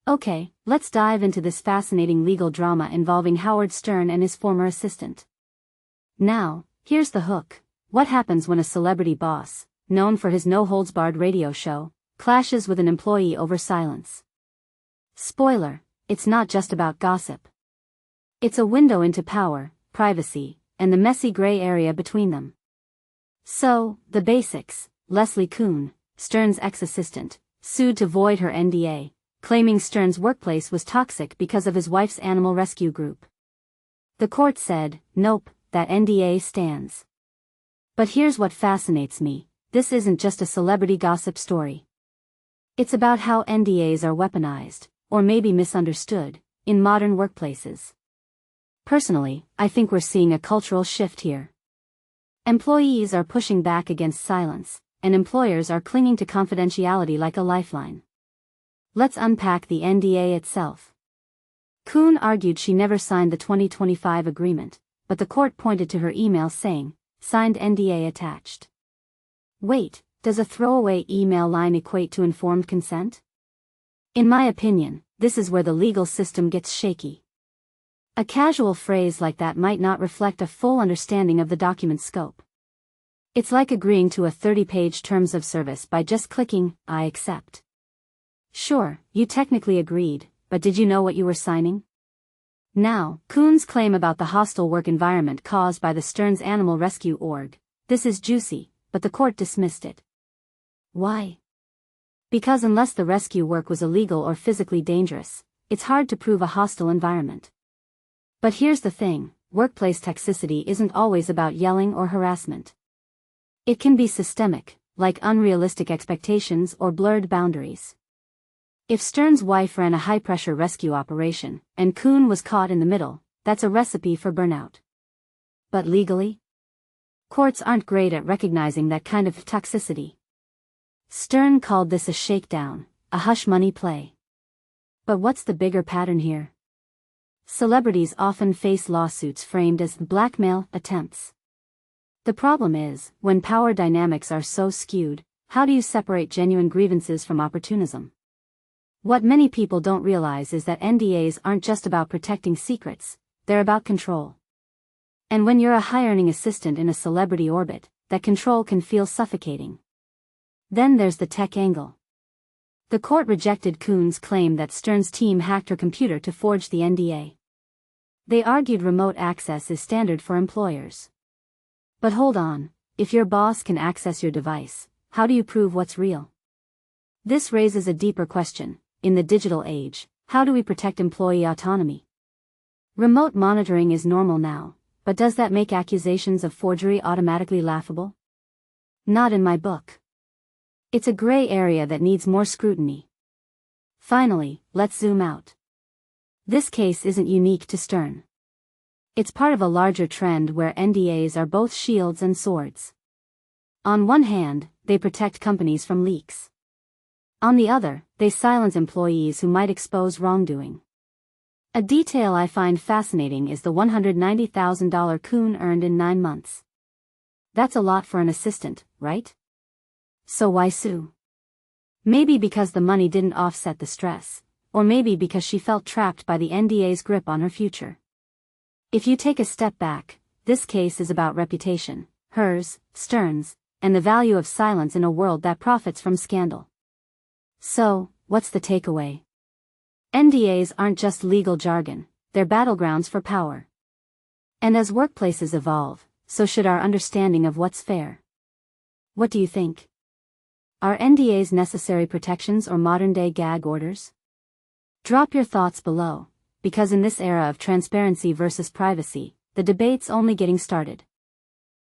Okay, let's dive into this fascinating legal drama involving Howard Stern and his former assistant. Now, here's the hook. What happens when a celebrity boss, known for his no-holds-barred radio show, clashes with an employee over silence? Spoiler, it's not just about gossip. It's a window into power, privacy, and the messy gray area between them. So, the basics. Leslie Kuhn, Stern's ex-assistant, sued to void her NDA, claiming Stern's workplace was toxic because of his wife's animal rescue group. The court said, nope, that NDA stands. But here's what fascinates me. This isn't just a celebrity gossip story. It's about how NDAs are weaponized, or maybe misunderstood, in modern workplaces. Personally, I think we're seeing a cultural shift here. Employees are pushing back against silence, and employers are clinging to confidentiality like a lifeline. Let's unpack the NDA itself. Kuhn argued she never signed the 2025 agreement, but the court pointed to her email saying, "Signed NDA attached." Wait, does a throwaway email line equate to informed consent? In my opinion, this is where the legal system gets shaky. A casual phrase like that might not reflect a full understanding of the document's scope. It's like agreeing to a 30-page terms of service by just clicking, "I accept." Sure, you technically agreed, but did you know what you were signing? Now, Kuhn's claim about the hostile work environment caused by the Stern's animal rescue org. This is juicy, but the court dismissed it. Why? Because unless the rescue work was illegal or physically dangerous, it's hard to prove a hostile environment. But here's the thing, workplace toxicity isn't always about yelling or harassment. It can be systemic, like unrealistic expectations or blurred boundaries. If Stern's wife ran a high-pressure rescue operation, and Kuhn was caught in the middle, that's a recipe for burnout. But legally? Courts aren't great at recognizing that kind of toxicity. Stern called this a shakedown, a hush-money play. But what's the bigger pattern here? Celebrities often face lawsuits framed as blackmail attempts. The problem is, when power dynamics are so skewed, how do you separate genuine grievances from opportunism? What many people don't realize is that NDAs aren't just about protecting secrets, they're about control. And when you're a high-earning assistant in a celebrity orbit, that control can feel suffocating. Then there's the tech angle. The court rejected Kuhn's claim that Stern's team hacked her computer to forge the NDA. They argued remote access is standard for employers. But hold on, if your boss can access your device, how do you prove what's real? This raises a deeper question. In the digital age, how do we protect employee autonomy? Remote monitoring is normal now, but does that make accusations of forgery automatically laughable? Not in my book. It's a gray area that needs more scrutiny. Finally, let's zoom out. This case isn't unique to Stern. It's part of a larger trend where NDAs are both shields and swords. On one hand, they protect companies from leaks. On the other, they silence employees who might expose wrongdoing. A detail I find fascinating is the $190,000 Kuhn earned in 9 months. That's a lot for an assistant, right? So why sue? Maybe because the money didn't offset the stress, or maybe because she felt trapped by the NDA's grip on her future. If you take a step back, this case is about reputation, hers, Stern's, and the value of silence in a world that profits from scandal. So, what's the takeaway? NDAs aren't just legal jargon, they're battlegrounds for power. And as workplaces evolve, so should our understanding of what's fair. What do you think? Are NDAs necessary protections or modern-day gag orders? Drop your thoughts below, because in this era of transparency versus privacy, the debate's only getting started.